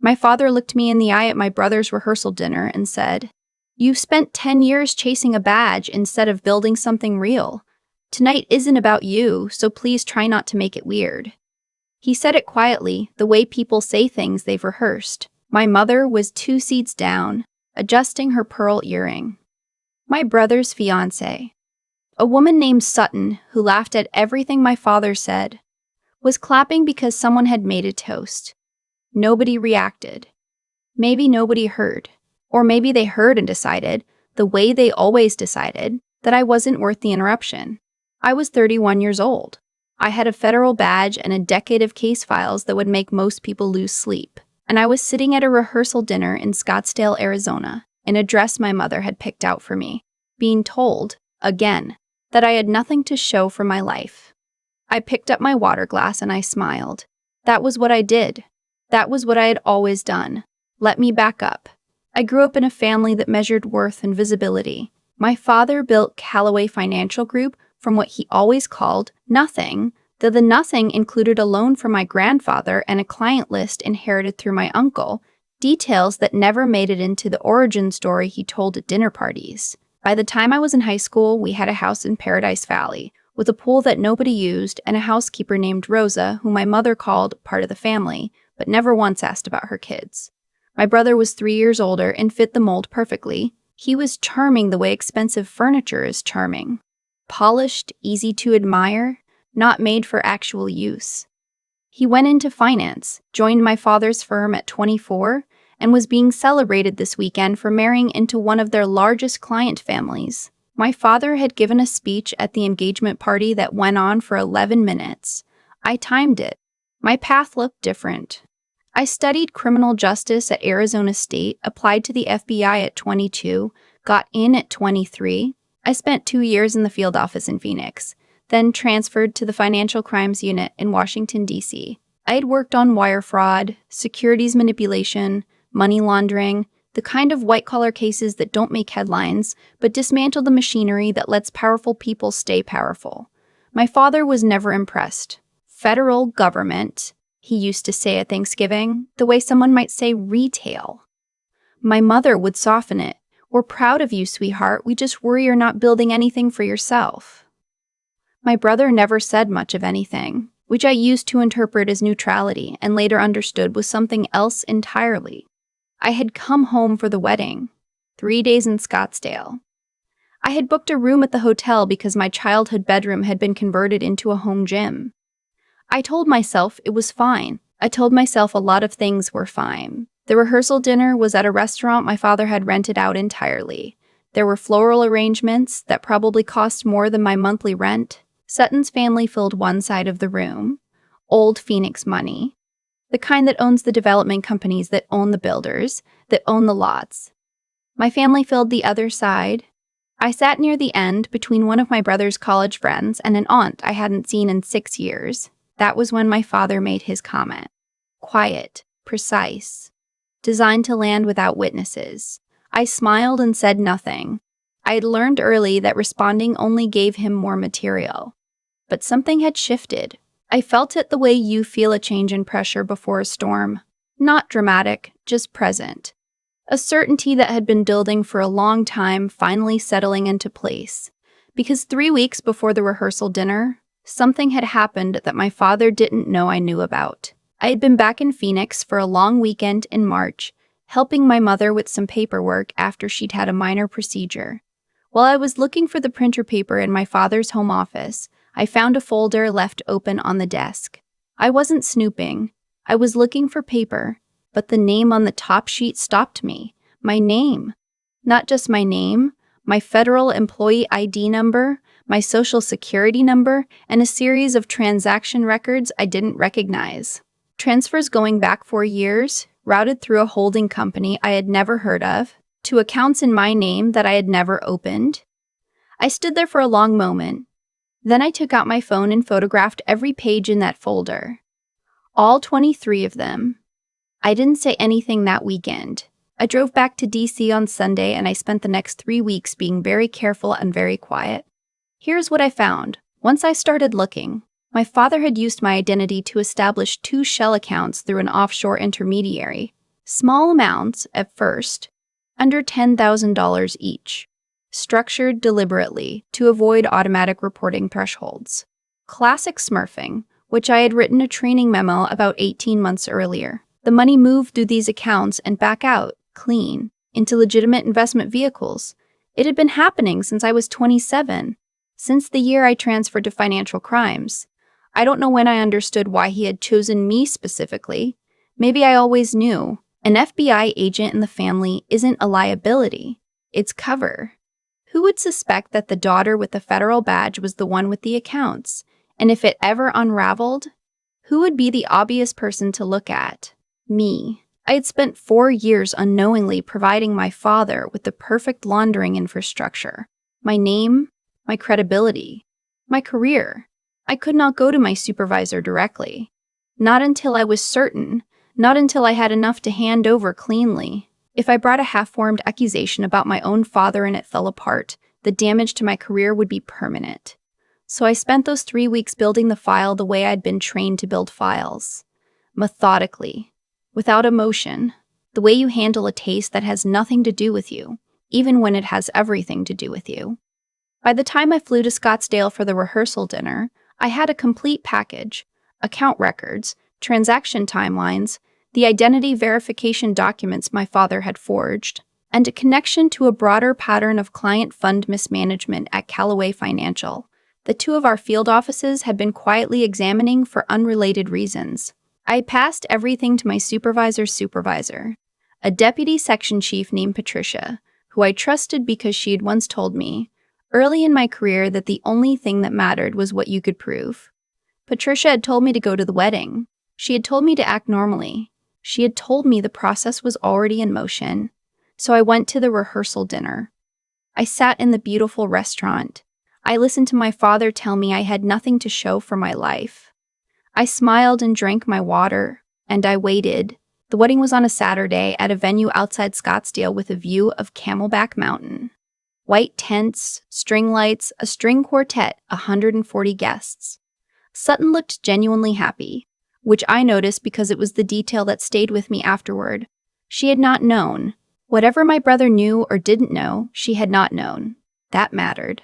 My father looked me in the eye at my brother's rehearsal dinner and said, "You've spent 10 years chasing a badge instead of building something real. Tonight isn't about you, so please try not to make it weird." He said it quietly, the way people say things they've rehearsed. My mother was 2 seats down, adjusting her pearl earring. My brother's fiancée, a woman named Sutton who laughed at everything my father said, was clapping because someone had made a toast. Nobody reacted. Maybe nobody heard. Or maybe they heard and decided, the way they always decided, that I wasn't worth the interruption. I was 31 years old. I had a federal badge and a decade of case files that would make most people lose sleep. And I was sitting at a rehearsal dinner in Scottsdale, Arizona, in a dress my mother had picked out for me, being told, again, that I had nothing to show for my life. I picked up my water glass and I smiled. That was what I did. That was what I had always done. Let me back up. I grew up in a family that measured worth and visibility. My father built Callaway Financial Group from what he always called nothing, though the nothing included a loan from my grandfather and a client list inherited through my uncle, details that never made it into the origin story he told at dinner parties. By the time I was in high school, we had a house in Paradise Valley, with a pool that nobody used and a housekeeper named Rosa, who my mother called part of the family, but never once asked about her kids. My brother was 3 years older and fit the mold perfectly. He was charming the way expensive furniture is charming. Polished, easy to admire, not made for actual use. He went into finance, joined my father's firm at 24, and was being celebrated this weekend for marrying into one of their largest client families. My father had given a speech at the engagement party that went on for 11 minutes. I timed it. My path looked different. I studied criminal justice at Arizona State, applied to the FBI at 22, got in at 23. I spent 2 years in the field office in Phoenix, then transferred to the Financial Crimes Unit in Washington, D.C. I had worked on wire fraud, securities manipulation, money laundering, the kind of white-collar cases that don't make headlines, but dismantle the machinery that lets powerful people stay powerful. My father was never impressed. Federal government, he used to say at Thanksgiving, the way someone might say retail. My mother would soften it. "We're proud of you, sweetheart. We just worry you're not building anything for yourself." My brother never said much of anything, which I used to interpret as neutrality and later understood was something else entirely. I had come home for the wedding, 3 days in Scottsdale. I had booked a room at the hotel because my childhood bedroom had been converted into a home gym. I told myself it was fine. I told myself a lot of things were fine. The rehearsal dinner was at a restaurant my father had rented out entirely. There were floral arrangements that probably cost more than my monthly rent. Sutton's family filled one side of the room. Old Phoenix money. The kind that owns the development companies that own the builders, that own the lots. My family filled the other side. I sat near the end between one of my brother's college friends and an aunt I hadn't seen in 6 years. That was when my father made his comment. Quiet, precise, designed to land without witnesses. I smiled and said nothing. I had learned early that responding only gave him more material. But something had shifted. I felt it the way you feel a change in pressure before a storm. Not dramatic, just present. A certainty that had been building for a long time finally settling into place. Because 3 weeks before the rehearsal dinner, something had happened that my father didn't know I knew about. I had been back in Phoenix for a long weekend in March, helping my mother with some paperwork after she'd had a minor procedure. While I was looking for the printer paper in my father's home office, I found a folder left open on the desk. I wasn't snooping. I was looking for paper, but the name on the top sheet stopped me. My name. Not just my name, my federal employee ID number, my social security number, and a series of transaction records I didn't recognize. Transfers going back 4 years, routed through a holding company I had never heard of, to accounts in my name that I had never opened. I stood there for a long moment. Then I took out my phone and photographed every page in that folder. All 23 of them. I didn't say anything that weekend. I drove back to DC on Sunday and I spent the next 3 weeks being very careful and very quiet. Here's what I found. Once I started looking, my father had used my identity to establish 2 shell accounts through an offshore intermediary. Small amounts at first, under $10,000 each, structured deliberately to avoid automatic reporting thresholds. Classic smurfing, which I had written a training memo about 18 months earlier. The money moved through these accounts and back out, clean, into legitimate investment vehicles. It had been happening since I was 27, since the year I transferred to financial crimes. I don't know when I understood why he had chosen me specifically. Maybe I always knew. An FBI agent in the family isn't a liability. It's cover. Who would suspect that the daughter with the federal badge was the one with the accounts? And if it ever unraveled, who would be the obvious person to look at? Me. I had spent 4 years unknowingly providing my father with the perfect laundering infrastructure. My name, my credibility, my career. I could not go to my supervisor directly. Not until I was certain, not until I had enough to hand over cleanly. If I brought a half-formed accusation about my own father and it fell apart, the damage to my career would be permanent. So I spent those 3 weeks building the file the way I'd been trained to build files. Methodically. Without emotion. The way you handle a taste that has nothing to do with you, even when it has everything to do with you. By the time I flew to Scottsdale for the rehearsal dinner, I had a complete package: account records, transaction timelines, the identity verification documents my father had forged, and a connection to a broader pattern of client fund mismanagement at Callaway Financial. The 2 of our field offices had been quietly examining for unrelated reasons. I passed everything to my supervisor's supervisor, a deputy section chief named Patricia, who I trusted because she had once told me, early in my career, that the only thing that mattered was what you could prove. Patricia had told me to go to the wedding. She had told me to act normally. She had told me the process was already in motion. So I went to the rehearsal dinner. I sat in the beautiful restaurant. I listened to my father tell me I had nothing to show for my life. I smiled and drank my water, and I waited. The wedding was on a Saturday at a venue outside Scottsdale with a view of Camelback Mountain. White tents, string lights, a string quartet, 140 guests. Sutton looked genuinely happy, which I noticed because it was the detail that stayed with me afterward. She had not known. Whatever my brother knew or didn't know, she had not known. That mattered.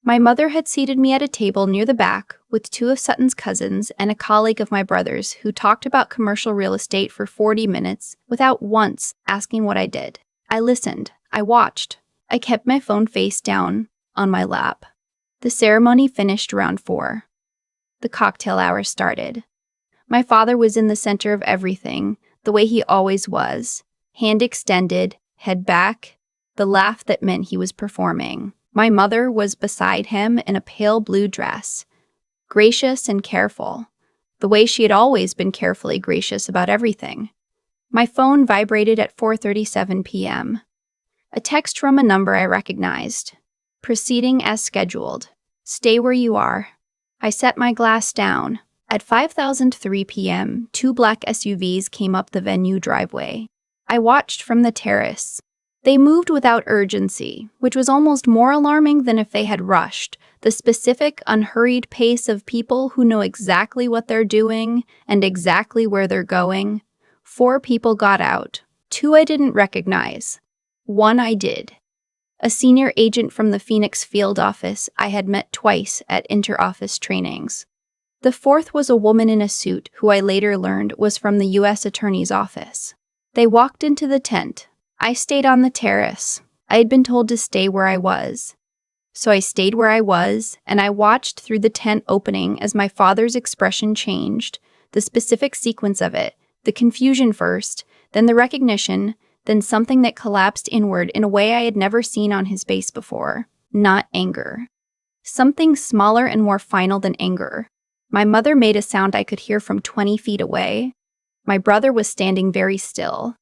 My mother had seated me at a table near the back with 2 of Sutton's cousins and a colleague of my brother's who talked about commercial real estate for 40 minutes without once asking what I did. I listened. I watched. I kept my phone face down on my lap. The ceremony finished around 4. The cocktail hour started. My father was in the center of everything, the way he always was. Hand extended, head back, the laugh that meant he was performing. My mother was beside him in a pale blue dress, gracious and careful, the way she had always been carefully gracious about everything. My phone vibrated at 4:37 p.m. A text from a number I recognized. Proceeding as scheduled. Stay where you are. I set my glass down. At 5:03 p.m., 2 black SUVs came up the venue driveway. I watched from the terrace. They moved without urgency, which was almost more alarming than if they had rushed. The specific, unhurried pace of people who know exactly what they're doing and exactly where they're going. 4 people got out. 2 I didn't recognize. 1 I did. A senior agent from the Phoenix field office I had met twice at inter-office trainings. The 4th was a woman in a suit who I later learned was from the U.S. Attorney's office. They walked into the tent. I stayed on the terrace. I had been told to stay where I was. So I stayed where I was, and I watched through the tent opening as my father's expression changed, the specific sequence of it, the confusion first, then the recognition, then something that collapsed inward in a way I had never seen on his face before. Not anger. Something smaller and more final than anger. My mother made a sound I could hear from 20 feet away. My brother was standing very still.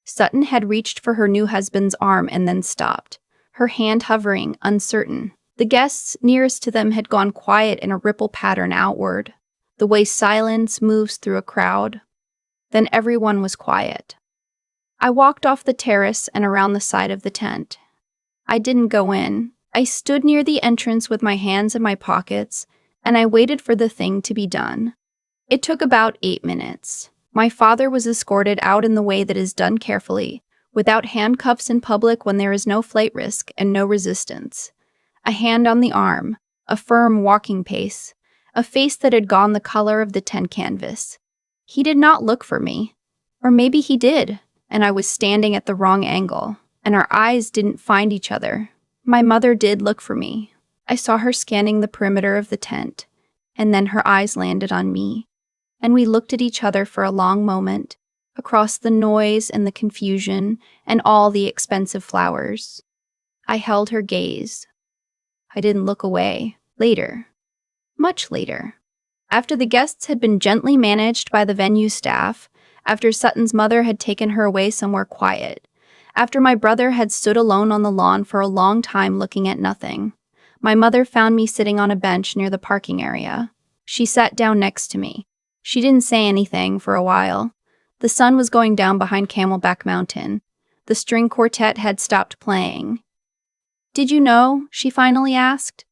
Sutton had reached for her new husband's arm and then stopped, her hand hovering, uncertain. The guests nearest to them had gone quiet in a ripple pattern outward, the way silence moves through a crowd. Then everyone was quiet. I walked off the terrace and around the side of the tent. I didn't go in. I stood near the entrance with my hands in my pockets, and I waited for the thing to be done. It took about 8 minutes. My father was escorted out in the way that is done carefully, without handcuffs in public when there is no flight risk and no resistance. A hand on the arm, a firm walking pace, a face that had gone the color of the tent canvas. He did not look for me. Or maybe he did, and I was standing at the wrong angle, and our eyes didn't find each other. My mother did look for me. I saw her scanning the perimeter of the tent, and then her eyes landed on me, and we looked at each other for a long moment, across the noise and the confusion and all the expensive flowers. I held her gaze. I didn't look away. Later. Much later. After the guests had been gently managed by the venue staff, after Sutton's mother had taken her away somewhere quiet, after my brother had stood alone on the lawn for a long time looking at nothing, my mother found me sitting on a bench near the parking area. She sat down next to me. She didn't say anything for a while. The sun was going down behind Camelback Mountain. The string quartet had stopped playing. "Did you know?" she finally asked.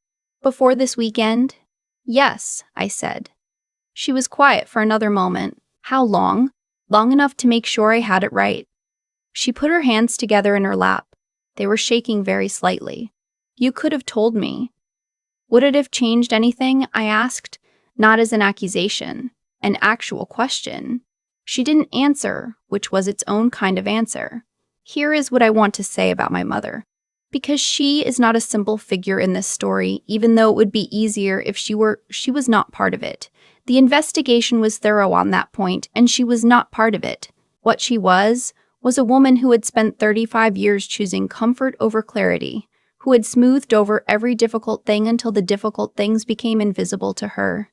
"Before this weekend?" "Yes," I said. She was quiet for another moment. How long? Long enough to make sure I had it right. She put her hands together in her lap. They were shaking very slightly. "You could have told me." "Would it have changed anything?" I asked, not as an accusation, an actual question. She didn't answer, which was its own kind of answer. Here is what I want to say about my mother. Because she is not a simple figure in this story, even though it would be easier if she was not part of it. The investigation was thorough on that point, and she was not part of it. What she was a woman who had spent 35 years choosing comfort over clarity, who had smoothed over every difficult thing until the difficult things became invisible to her.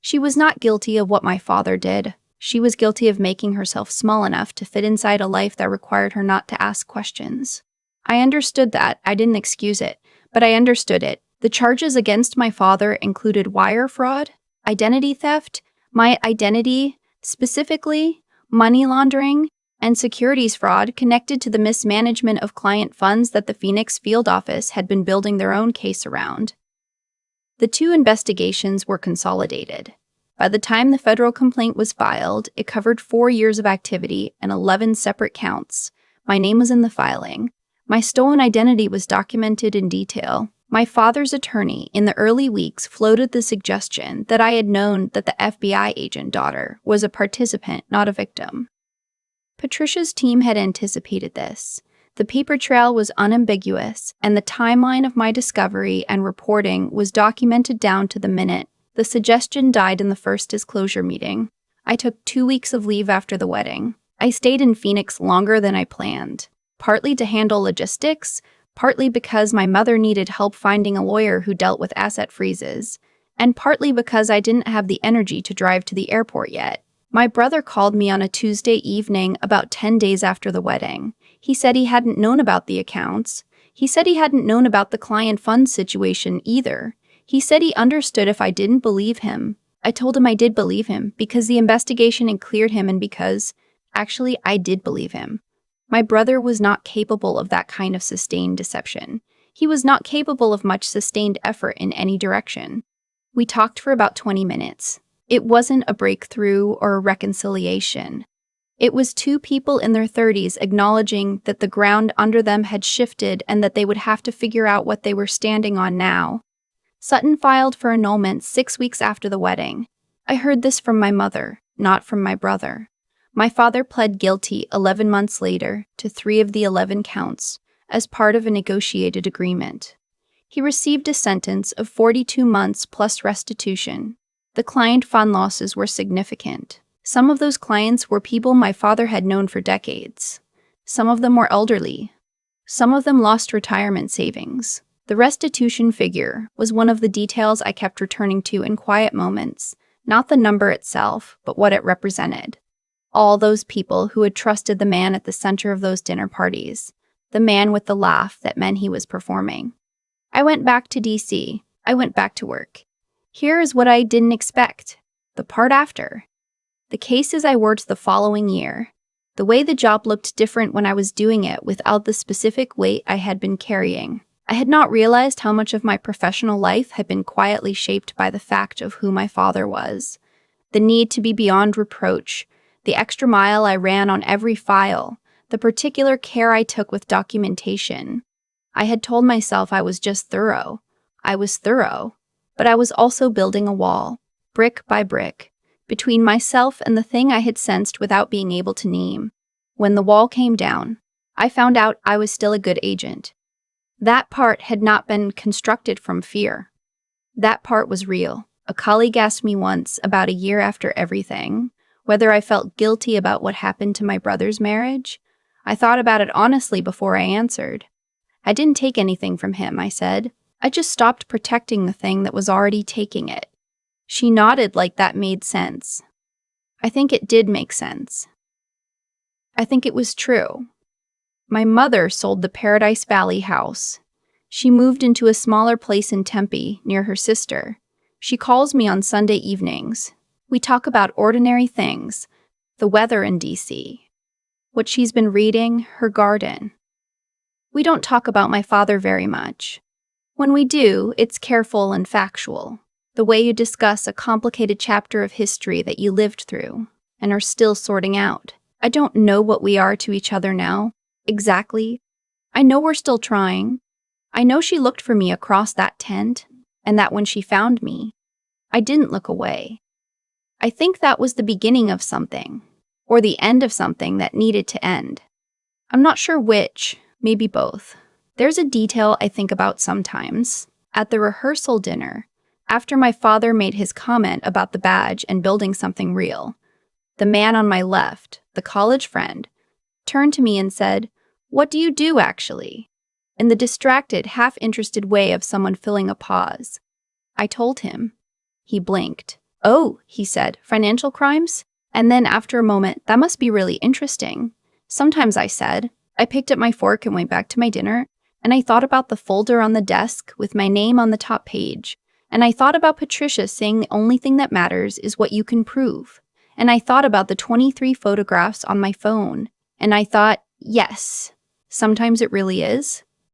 She was not guilty of what my father did. She was guilty of making herself small enough to fit inside a life that required her not to ask questions. I understood that. I didn't excuse it, but I understood it. The charges against my father included wire fraud, identity theft, my identity, specifically, money laundering, and securities fraud connected to the mismanagement of client funds that the Phoenix field office had been building their own case around. The two investigations were consolidated. By the time the federal complaint was filed, it covered 4 years of activity and 11 separate counts. My name was in the filing. My stolen identity was documented in detail. My father's attorney, in the early weeks, floated the suggestion that I had known that the FBI agent daughter was a participant, not a victim. Patricia's team had anticipated this. The paper trail was unambiguous, and the timeline of my discovery and reporting was documented down to the minute. The suggestion died in the first disclosure meeting. I took 2 weeks of leave after the wedding. I stayed in Phoenix longer than I planned, partly to handle logistics, partly because my mother needed help finding a lawyer who dealt with asset freezes, and partly because I didn't have the energy to drive to the airport yet. My brother called me on a Tuesday evening about 10 days after the wedding. He said he hadn't known about the accounts. He said he hadn't known about the client fund situation either. He said he understood if I didn't believe him. I told him I did believe him because the investigation had cleared him and because, actually, I did believe him. My brother was not capable of that kind of sustained deception. He was not capable of much sustained effort in any direction. We talked for about 20 minutes. It wasn't a breakthrough or a reconciliation. It was two people in their 30s acknowledging that the ground under them had shifted and that they would have to figure out what they were standing on now. Sutton filed for annulment 6 weeks after the wedding. I heard this from my mother, not from my brother. My father pled guilty 11 months later to 3 of the 11 counts as part of a negotiated agreement. He received a sentence of 42 months plus restitution. The client fund losses were significant. Some of those clients were people my father had known for decades. Some of them were elderly. Some of them lost retirement savings. The restitution figure was one of the details I kept returning to in quiet moments, not the number itself, but what it represented. All those people who had trusted the man at the center of those dinner parties, the man with the laugh that meant he was performing. I went back to DC. I went back to work. Here is what I didn't expect. The part after. The cases I worked the following year. The way the job looked different when I was doing it without the specific weight I had been carrying. I had not realized how much of my professional life had been quietly shaped by the fact of who my father was. The need to be beyond reproach, The extra mile I ran on every file, the particular care I took with documentation. I had told myself I was just thorough. I was thorough, but I was also building a wall, brick by brick, between myself and the thing I had sensed without being able to name. When the wall came down, I found out I was still a good agent. That part had not been constructed from fear. That part was real. A colleague asked me once, about a year after everything, whether I felt guilty about what happened to my brother's marriage. I thought about it honestly before I answered. I didn't take anything from him, I said. I just stopped protecting the thing that was already taking it. She nodded like that made sense. I think it did make sense. I think it was true. My mother sold the Paradise Valley house. She moved into a smaller place in Tempe, near her sister. She calls me on Sunday evenings. We talk about ordinary things, the weather in D.C., what she's been reading, her garden. We don't talk about my father very much. When we do, it's careful and factual, the way you discuss a complicated chapter of history that you lived through and are still sorting out. I don't know what we are to each other now, exactly. I know we're still trying. I know she looked for me across that tent, and that when she found me, I didn't look away. I think that was the beginning of something, or the end of something that needed to end. I'm not sure which, maybe both. There's a detail I think about sometimes. At the rehearsal dinner, after my father made his comment about the badge and building something real, the man on my left, the college friend, turned to me and said, "What do you do, actually?" in the distracted, half-interested way of someone filling a pause. I told him. He blinked. "Oh," he said, "financial crimes?" And then after a moment, "That must be really interesting." "Sometimes," I said. I picked up my fork and went back to my dinner, and I thought about the folder on the desk with my name on the top page, and I thought about Patricia saying the only thing that matters is what you can prove, and I thought about the 23 photographs on my phone, and I thought, yes, sometimes it really is.